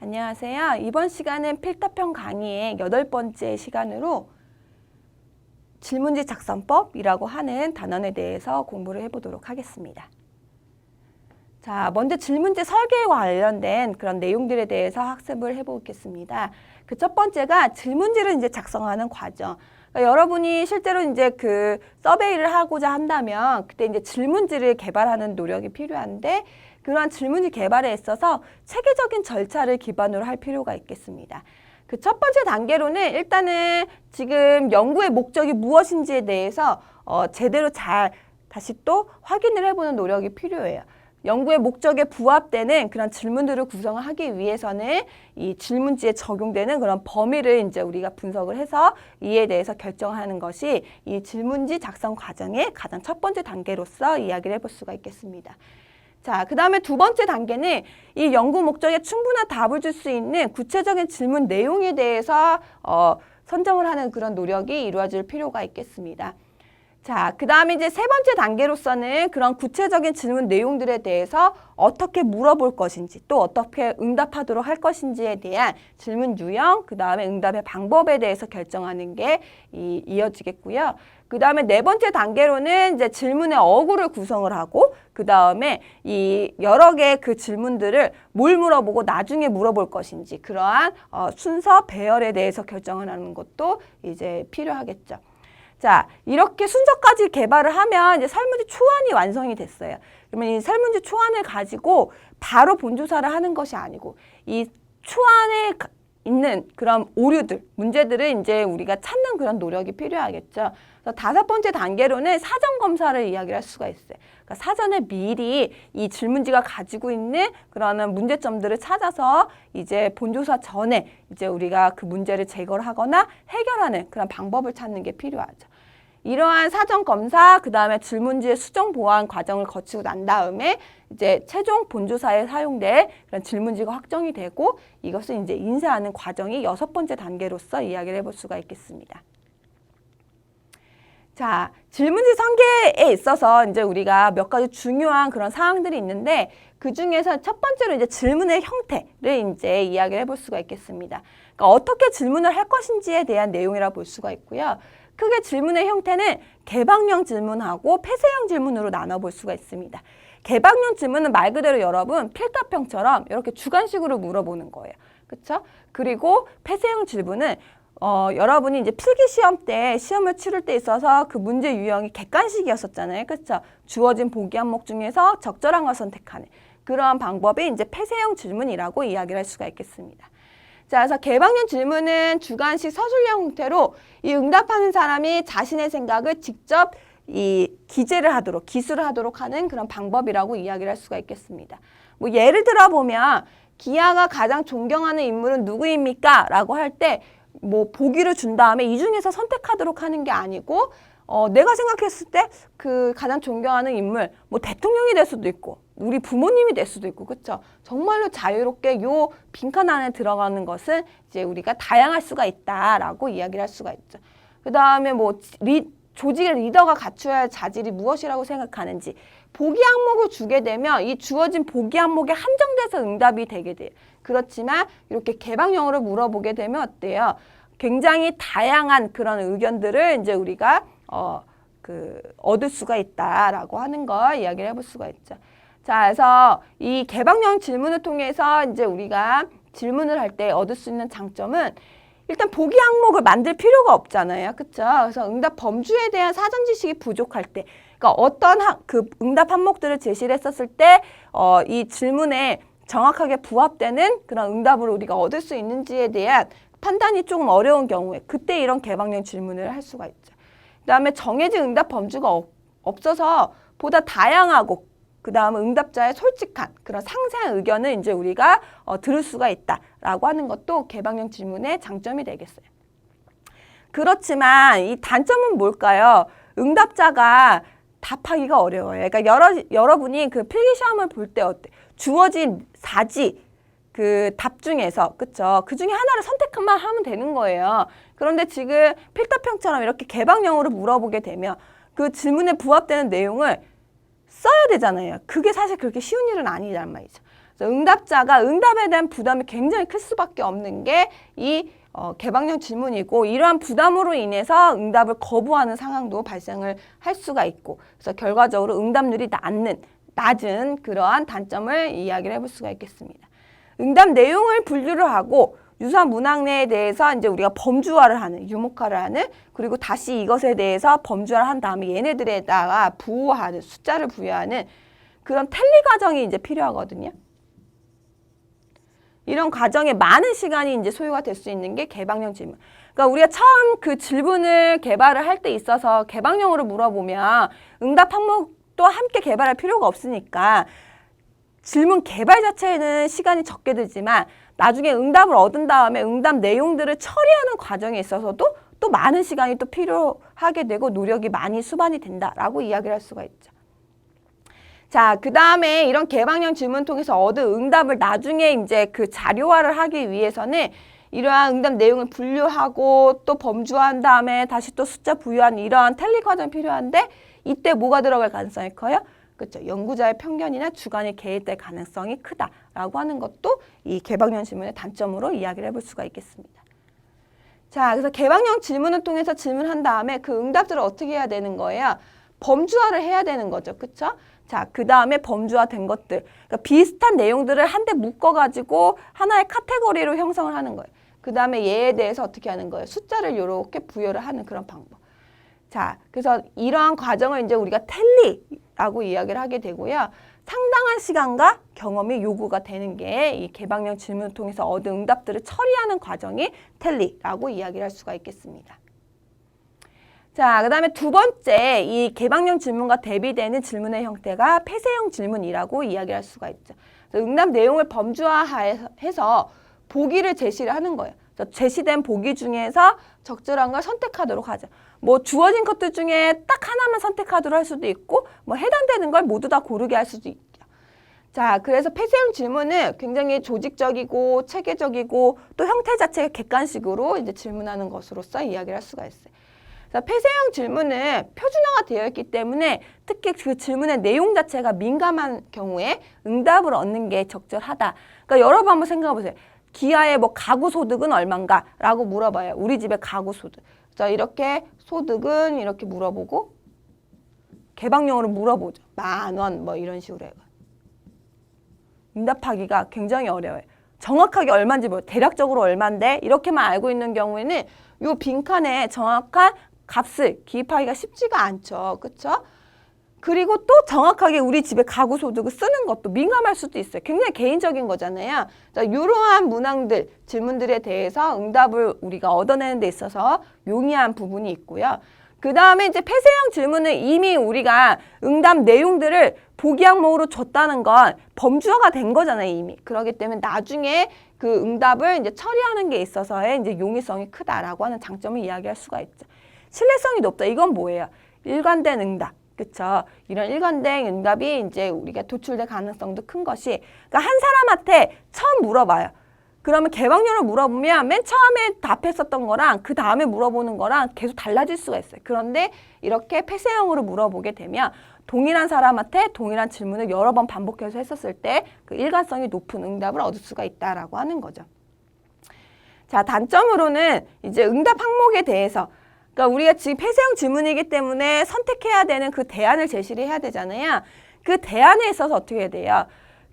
안녕하세요. 이번 시간은 필터평 강의의 8번째 시간으로 질문지 작성법이라고 하는 단원에 대해서 공부를 해보도록 하겠습니다. 자, 먼저 질문지 설계에 관련된 그런 내용들에 대해서 학습을 해보겠습니다. 그 첫 번째가 질문지를 이제 작성하는 과정. 그러니까 여러분이 실제로 이제 그 서베이를 하고자 한다면 그때 이제 질문지를 개발하는 노력이 필요한데 그러한 질문지 개발에 있어서 체계적인 절차를 기반으로 할 필요가 있겠습니다. 그 첫 번째 단계로는 일단은 지금 연구의 목적이 무엇인지에 대해서 제대로 잘 다시 또 확인을 해보는 노력이 필요해요. 연구의 목적에 부합되는 그런 질문들을 구성을 하기 위해서는 이 질문지에 적용되는 그런 범위를 이제 우리가 분석을 해서 이에 대해서 결정하는 것이 이 질문지 작성 과정의 가장 첫 번째 단계로서 이야기를 해볼 수가 있겠습니다. 자, 그 다음에 두 번째 단계는 이 연구 목적에 충분한 답을 줄 수 있는 구체적인 질문 내용에 대해서 선정을 하는 그런 노력이 이루어질 필요가 있겠습니다. 자, 그 다음에 이제 세 번째 단계로서는 그런 구체적인 질문 내용들에 대해서 어떻게 물어볼 것인지 또 어떻게 응답하도록 할 것인지에 대한 질문 유형, 그 다음에 응답의 방법에 대해서 결정하는 게 이어지겠고요. 그 다음에 네 번째 단계로는 이제 질문의 어구를 구성을 하고 그 다음에 이 여러 개의 그 질문들을 뭘 물어보고 나중에 물어볼 것인지 그러한 순서 배열에 대해서 결정을 하는 것도 이제 필요하겠죠. 자, 이렇게 순서까지 개발을 하면 이제 설문지 초안이 완성이 됐어요. 그러면 이 설문지 초안을 가지고 바로 본조사를 하는 것이 아니고 이 초안에 있는 그런 오류들, 문제들을 이제 우리가 찾는 그런 노력이 필요하겠죠. 그래서 다섯 번째 단계로는 사전 검사를 이야기를 할 수가 있어요. 그러니까 사전에 미리 이 질문지가 가지고 있는 그런 문제점들을 찾아서 이제 본조사 전에 이제 우리가 그 문제를 제거를 하거나 해결하는 그런 방법을 찾는 게 필요하죠. 이러한 사전 검사, 그 다음에 질문지의 수정 보완 과정을 거치고 난 다음에 이제 최종 본조사에 사용될 그런 질문지가 확정이 되고 이것을 이제 인쇄하는 과정이 여섯 번째 단계로서 이야기를 해볼 수가 있겠습니다. 자, 질문지 설계에 있어서 이제 우리가 몇 가지 중요한 그런 사항들이 있는데 그 중에서 첫 번째로 이제 질문의 형태를 이제 이야기를 해볼 수가 있겠습니다. 그러니까 어떻게 질문을 할 것인지에 대한 내용이라 볼 수가 있고요. 크게 질문의 형태는 개방형 질문하고 폐쇄형 질문으로 나눠볼 수가 있습니다. 개방형 질문은 말 그대로 여러분 필터평처럼 이렇게 주관식으로 물어보는 거예요. 그렇죠? 그리고 폐쇄형 질문은 여러분이 이제 필기시험 때 시험을 치를 때 있어서 그 문제 유형이 객관식이었었잖아요. 그렇죠? 주어진 보기 항목 중에서 적절한 걸 선택하는 그러한 방법이 이제 폐쇄형 질문이라고 이야기를 할 수가 있겠습니다. 자, 그래서 개방형 질문은 주관식 서술형 형태로 이 응답하는 사람이 자신의 생각을 직접 이 기재를 하도록, 기술을 하도록 하는 그런 방법이라고 이야기를 할 수가 있겠습니다. 뭐 예를 들어 보면 기아가 가장 존경하는 인물은 누구입니까? 라고 할 때 뭐 보기를 준 다음에 이 중에서 선택하도록 하는 게 아니고 내가 생각했을 때 그 가장 존경하는 인물, 뭐 대통령이 될 수도 있고 우리 부모님이 될 수도 있고 그렇죠. 정말로 자유롭게 요 빈칸 안에 들어가는 것은 이제 우리가 다양할 수가 있다라고 이야기를 할 수가 있죠. 그 다음에 뭐 조직의 리더가 갖춰야 할 자질이 무엇이라고 생각하는지 보기 항목을 주게 되면 이 주어진 보기 항목에 한정돼서 응답이 되게 돼요. 그렇지만 이렇게 개방형으로 물어보게 되면 어때요? 굉장히 다양한 그런 의견들을 이제 우리가 얻을 수가 있다라고 하는 거 이야기를 해볼 수가 있죠. 자, 그래서 이 개방형 질문을 통해서 이제 우리가 질문을 할 때 얻을 수 있는 장점은 일단 보기 항목을 만들 필요가 없잖아요. 그렇죠? 그래서 응답 범주에 대한 사전 지식이 부족할 때, 그러니까 어떤 그 응답 항목들을 제시를 했었을 때 이 질문에 정확하게 부합되는 그런 응답을 우리가 얻을 수 있는지에 대한 판단이 조금 어려운 경우에 그때 이런 개방형 질문을 할 수가 있죠. 그다음에 정해진 응답 범주가 없어서 보다 다양하고 그 다음 응답자의 솔직한 그런 상세한 의견을 이제 우리가 들을 수가 있다라고 하는 것도 개방형 질문의 장점이 되겠어요. 그렇지만 이 단점은 뭘까요? 응답자가 답하기가 어려워요. 그러니까 여러분이 그 필기시험을 볼 때 어때? 주어진 사지 그 답 중에서 그쵸? 그 중에 하나를 선택만 하면 되는 거예요. 그런데 지금 필터평처럼 이렇게 개방형으로 물어보게 되면 그 질문에 부합되는 내용을 써야 되잖아요. 그게 사실 그렇게 쉬운 일은 아니란 말이죠. 그래서 응답자가 응답에 대한 부담이 굉장히 클 수밖에 없는 게 이 개방형 질문이고, 이러한 부담으로 인해서 응답을 거부하는 상황도 발생을 할 수가 있고, 그래서 결과적으로 응답률이 낮은 그러한 단점을 이야기를 해볼 수가 있겠습니다. 응답 내용을 분류를 하고 유사한 문항 내에 대해서 이제 우리가 범주화를 하는, 유목화를 하는, 그리고 다시 이것에 대해서 범주화를 한 다음에 얘네들에다가 부호하는, 숫자를 부여하는 그런 텔리 과정이 이제 필요하거든요. 이런 과정에 많은 시간이 이제 소요가 될 수 있는 게 개방형 질문. 그러니까 우리가 처음 그 질문을 개발을 할 때 있어서 개방형으로 물어보면 응답 항목도 함께 개발할 필요가 없으니까 질문 개발 자체에는 시간이 적게 들지만 나중에 응답을 얻은 다음에 응답 내용들을 처리하는 과정에 있어서도 또 많은 시간이 또 필요하게 되고 노력이 많이 수반이 된다라고 이야기를 할 수가 있죠. 자, 그 다음에 이런 개방형 질문 통해서 얻은 응답을 나중에 이제 그 자료화를 하기 위해서는 이러한 응답 내용을 분류하고 또 범주화한 다음에 다시 또 숫자 부여한 이러한 텔리 과정이 필요한데, 이때 뭐가 들어갈 가능성이 커요? 그렇죠. 연구자의 편견이나 주관이 개입될 가능성이 크다라고 하는 것도 이 개방형 질문의 단점으로 이야기를 해볼 수가 있겠습니다. 자, 그래서 개방형 질문을 통해서 질문한 다음에 그 응답들을 어떻게 해야 되는 거예요? 범주화를 해야 되는 거죠. 그렇죠? 자, 그 다음에 범주화된 것들, 그러니까 비슷한 내용들을 한데 묶어가지고 하나의 카테고리로 형성을 하는 거예요. 그 다음에 얘에 대해서 어떻게 하는 거예요? 숫자를 이렇게 부여를 하는 그런 방법. 자, 그래서 이러한 과정을 이제 우리가 텔리라고 이야기를 하게 되고요. 상당한 시간과 경험이 요구가 되는 게 이 개방형 질문을 통해서 얻은 응답들을 처리하는 과정이 텔리라고 이야기를 할 수가 있겠습니다. 자, 그 다음에 두 번째, 이 개방형 질문과 대비되는 질문의 형태가 폐쇄형 질문이라고 이야기를 할 수가 있죠. 응답 내용을 범주화해서 보기를 제시를 하는 거예요. 제시된 보기 중에서 적절한 걸 선택하도록 하죠. 뭐 주어진 것들 중에 딱 하나만 선택하도록 할 수도 있고, 뭐 해당되는 걸 모두 다 고르게 할 수도 있죠. 자, 그래서 폐쇄형 질문은 굉장히 조직적이고 체계적이고 또 형태 자체가 객관식으로 이제 질문하는 것으로서 이야기를 할 수가 있어요. 자, 폐쇄형 질문은 표준화가 되어 있기 때문에 특히 그 질문의 내용 자체가 민감한 경우에 응답을 얻는 게 적절하다. 그러니까 여러분 한번 생각해 보세요. 기아의 뭐 가구 소득은 얼마인가? 라고 물어봐요. 우리 집의 가구 소득. 자, 이렇게 소득은 이렇게 물어보고 개방형으로 물어보죠. 10,000원 뭐 이런 식으로 해요. 응답하기가 굉장히 어려워요. 정확하게 얼마인지 모르고 대략적으로 얼마인데 이렇게만 알고 있는 경우에는 요 빈칸에 정확한 값을 기입하기가 쉽지가 않죠. 그렇죠? 그리고 또 정확하게 우리 집에 가구 소득을 쓰는 것도 민감할 수도 있어요. 굉장히 개인적인 거잖아요. 자, 이러한 문항들, 질문들에 대해서 응답을 우리가 얻어내는 데 있어서 용이한 부분이 있고요. 그 다음에 이제 폐쇄형 질문은 이미 우리가 응답 내용들을 보기 항목으로 줬다는 건 범주화가 된 거잖아요, 이미. 그렇기 때문에 나중에 그 응답을 이제 처리하는 게 있어서의 이제 용이성이 크다라고 하는 장점을 이야기할 수가 있죠. 신뢰성이 높다. 이건 뭐예요? 일관된 응답. 그쵸? 이런 일관된 응답이 이제 우리가 도출될 가능성도 큰 것이, 그러니까 한 사람한테 처음 물어봐요. 그러면 개방형으로 물어보면 맨 처음에 답했었던 거랑 그 다음에 물어보는 거랑 계속 달라질 수가 있어요. 그런데 이렇게 폐쇄형으로 물어보게 되면 동일한 사람한테 동일한 질문을 여러 번 반복해서 했었을 때 그 일관성이 높은 응답을 얻을 수가 있다라고 하는 거죠. 자, 단점으로는 이제 응답 항목에 대해서, 그러니까 우리가 지금 폐쇄형 질문이기 때문에 선택해야 되는 그 대안을 제시를 해야 되잖아요. 그 대안에 있어서 어떻게 해야 돼요?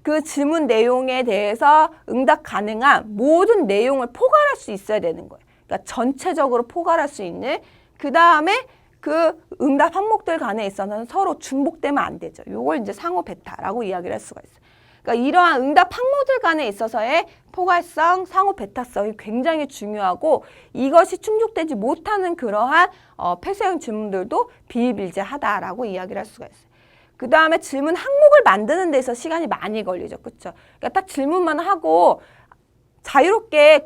그 질문 내용에 대해서 응답 가능한 모든 내용을 포괄할 수 있어야 되는 거예요. 그러니까 전체적으로 포괄할 수 있는, 그 다음에 그 응답 항목들 간에 있어서는 서로 중복되면 안 되죠. 요걸 이제 상호 베타라고 이야기를 할 수가 있어요. 그러니까 이러한 응답 항목들 간에 있어서의 포괄성, 상호 베타성이 굉장히 중요하고, 이것이 충족되지 못하는 그러한 폐쇄형 질문들도 비일비재하다라고 이야기를 할 수가 있어요. 그 다음에 질문 항목을 만드는 데서 시간이 많이 걸리죠. 그렇죠? 그러니까 딱 질문만 하고 자유롭게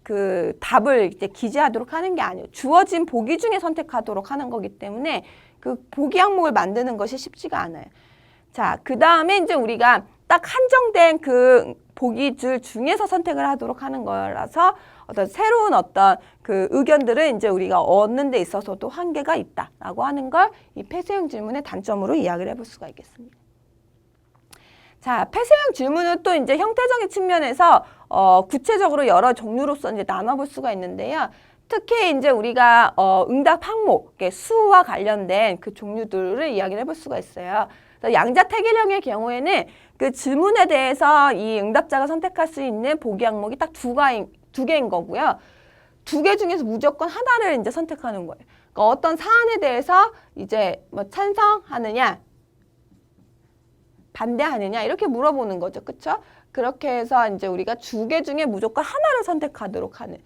그 답을 이제 기재하도록 하는 게 아니에요. 주어진 보기 중에 선택하도록 하는 거기 때문에 그 보기 항목을 만드는 것이 쉽지가 않아요. 자, 그 다음에 이제 우리가 딱 한정된 그 보기줄 중에서 선택을 하도록 하는 거라서 어떤 새로운 어떤 그 의견들을 이제 우리가 얻는 데 있어서도 한계가 있다라고 하는 걸 이 폐쇄형 질문의 단점으로 이야기를 해볼 수가 있겠습니다. 자, 폐쇄형 질문은 또 이제 형태적인 측면에서 구체적으로 여러 종류로서 이제 나눠볼 수가 있는데요. 특히 이제 우리가 응답 항목, 수와 관련된 그 종류들을 이야기를 해볼 수가 있어요. 양자택일형의 경우에는 그 질문에 대해서 이 응답자가 선택할 수 있는 보기 항목이 딱 두 개인 거고요. 두 개 중에서 무조건 하나를 이제 선택하는 거예요. 그러니까 어떤 사안에 대해서 이제 뭐 찬성하느냐, 반대하느냐 이렇게 물어보는 거죠. 그렇죠? 그렇게 해서 이제 우리가 두 개 중에 무조건 하나를 선택하도록 하는.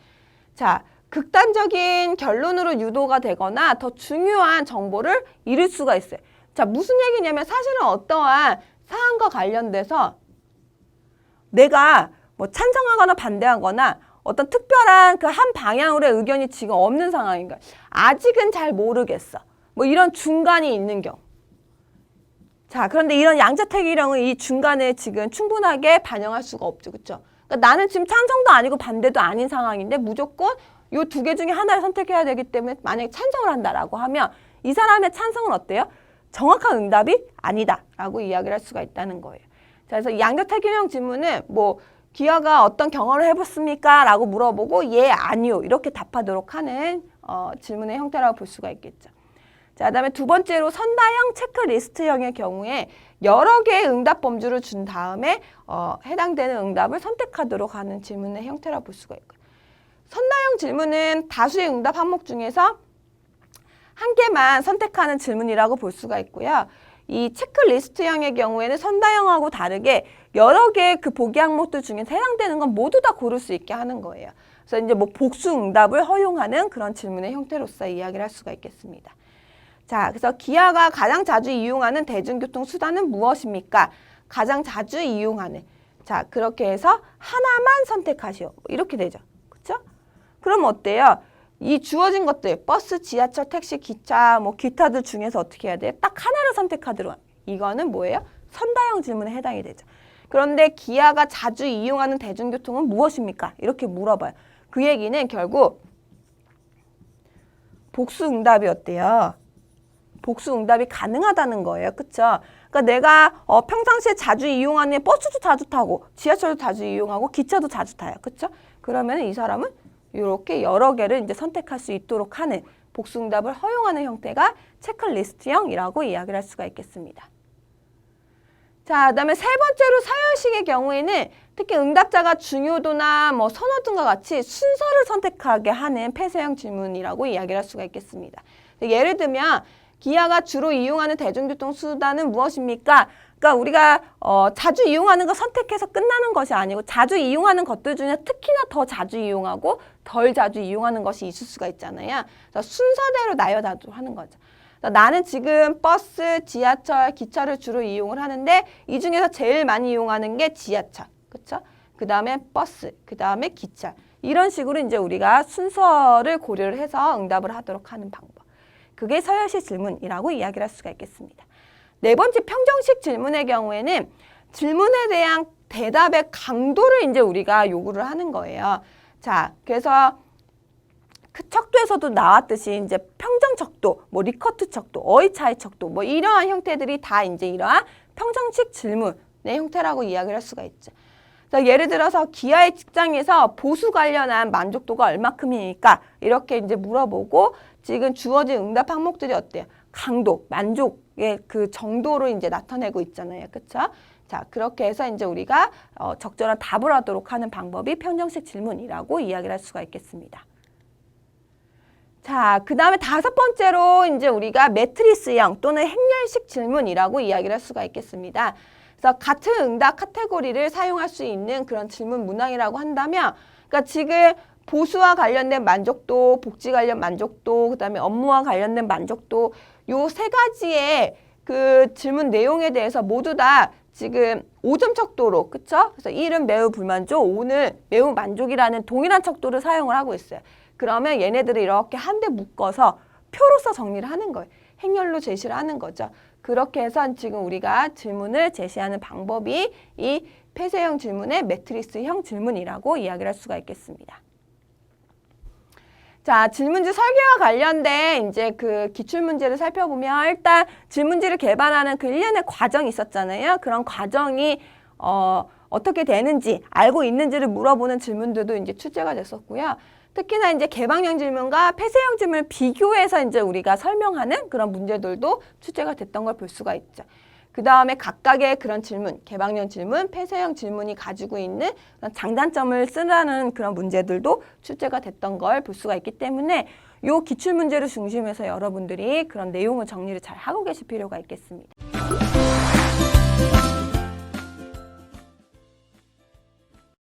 자, 극단적인 결론으로 유도가 되거나 더 중요한 정보를 잃을 수가 있어요. 자, 무슨 얘기냐면 사실은 어떠한 사안과 관련돼서 내가 뭐 찬성하거나 반대하거나 어떤 특별한 그 한 방향으로의 의견이 지금 없는 상황인 거야. 아직은 잘 모르겠어. 뭐 이런 중간이 있는 경우. 자, 그런데 이런 양자택일형은 이 중간에 지금 충분하게 반영할 수가 없죠. 그렇죠? 그러니까 나는 지금 찬성도 아니고 반대도 아닌 상황인데 무조건 이 두 개 중에 하나를 선택해야 되기 때문에 만약에 찬성을 한다라고 하면 이 사람의 찬성은 어때요? 정확한 응답이 아니다라고 이야기를 할 수가 있다는 거예요. 자, 그래서 양자택일형 질문은 뭐 기아가 어떤 경험을 해봤습니까? 라고 물어보고 예, 아니요 이렇게 답하도록 하는 질문의 형태라고 볼 수가 있겠죠. 자, 그다음에 두 번째로 선다형 체크리스트형의 경우에 여러 개의 응답 범주를 준 다음에 해당되는 응답을 선택하도록 하는 질문의 형태라고 볼 수가 있고요. 선다형 질문은 다수의 응답 항목 중에서 한 개만 선택하는 질문이라고 볼 수가 있고요. 이 체크리스트형의 경우에는 선다형하고 다르게 여러 개의 그 보기 항목들 중에 해당되는 건 모두 다 고를 수 있게 하는 거예요. 그래서 이제 뭐 복수 응답을 허용하는 그런 질문의 형태로서 이야기를 할 수가 있겠습니다. 자, 그래서 기아가 가장 자주 이용하는 대중교통 수단은 무엇입니까? 가장 자주 이용하는. 자, 그렇게 해서 하나만 선택하시오. 이렇게 되죠. 그렇죠? 그럼 어때요? 이 주어진 것들, 버스, 지하철, 택시, 기차, 뭐 기타들 중에서 어떻게 해야 돼요? 딱 하나를 선택하도록. 이거는 뭐예요? 선다형 질문에 해당이 되죠. 그런데 기아가 자주 이용하는 대중교통은 무엇입니까? 이렇게 물어봐요. 그 얘기는 결국 복수 응답이 어때요? 복수 응답이 가능하다는 거예요. 그쵸? 그러니까 내가 평상시에 자주 이용하는 버스도 자주 타고 지하철도 자주 이용하고 기차도 자주 타요. 그쵸? 그러면 이 사람은 이렇게 여러 개를 이제 선택할 수 있도록 하는 복수 응답을 허용하는 형태가 체크리스트형이라고 이야기를 할 수가 있겠습니다. 자, 그다음에 세 번째로 서열식의 경우에는 특히 응답자가 중요도나 뭐 선호등과 같이 순서를 선택하게 하는 폐쇄형 질문이라고 이야기를 할 수가 있겠습니다. 예를 들면 기아가 주로 이용하는 대중교통 수단은 무엇입니까? 그러니까 우리가 자주 이용하는 거 선택해서 끝나는 것이 아니고 자주 이용하는 것들 중에 특히나 더 자주 이용하고 덜 자주 이용하는 것이 있을 수가 있잖아요. 그래서 순서대로 나열하도록 하는 거죠. 나는 지금 버스, 지하철, 기차를 주로 이용을 하는데 이 중에서 제일 많이 이용하는 게 지하철, 그렇죠? 그 다음에 버스, 그 다음에 기차. 이런 식으로 이제 우리가 순서를 고려를 해서 응답을 하도록 하는 방법. 그게 서열식 질문이라고 이야기를 할 수가 있겠습니다. 네 번째 평정식 질문의 경우에는 질문에 대한 대답의 강도를 이제 우리가 요구를 하는 거예요. 자, 그래서 그 척도에서도 나왔듯이 이제 평정 척도, 뭐 리커트 척도, 어휘 차이 척도, 뭐 이러한 형태들이 다 이제 이러한 평정식 질문의 형태라고 이야기를 할 수가 있죠. 자, 예를 들어서 기아의 직장에서 보수 관련한 만족도가 얼마큼이니까 이렇게 이제 물어보고 지금 주어진 응답 항목들이 어때요? 강도, 만족의 그 정도로 이제 나타내고 있잖아요. 그렇죠? 자, 그렇게 해서 이제 우리가 적절한 답을 하도록 하는 방법이 평정식 질문이라고 이야기를 할 수가 있겠습니다. 자, 그 다음에 다섯 번째로 이제 우리가 매트리스형 또는 행렬식 질문이라고 이야기를 할 수가 있겠습니다. 그래서 같은 응답 카테고리를 사용할 수 있는 그런 질문 문항이라고 한다면, 그러니까 지금 보수와 관련된 만족도, 복지 관련 만족도, 그 다음에 업무와 관련된 만족도, 요 세 가지의 그 질문 내용에 대해서 모두 다 지금 5점 척도로, 그쵸? 그래서 1은 매우 불만족, 5는 매우 만족이라는 동일한 척도를 사용을 하고 있어요. 그러면 얘네들을 이렇게 한데 묶어서 표로서 정리를 하는 거예요. 행렬로 제시를 하는 거죠. 그렇게 해서 지금 우리가 질문을 제시하는 방법이 이 폐쇄형 질문의 매트리스형 질문이라고 이야기를 할 수가 있겠습니다. 자, 질문지 설계와 관련된 이제 그 기출문제를 살펴보면 일단 질문지를 개발하는 그 일련의 과정이 있었잖아요. 그런 과정이 어떻게 되는지 알고 있는지를 물어보는 질문들도 이제 출제가 됐었고요. 특히나 이제 개방형 질문과 폐쇄형 질문을 비교해서 이제 우리가 설명하는 그런 문제들도 출제가 됐던 걸 볼 수가 있죠. 그 다음에 각각의 그런 질문, 개방형 질문, 폐쇄형 질문이 가지고 있는 그런 장단점을 쓰라는 그런 문제들도 출제가 됐던 걸 볼 수가 있기 때문에 요 기출문제를 중심해서 여러분들이 그런 내용을 정리를 잘 하고 계실 필요가 있겠습니다.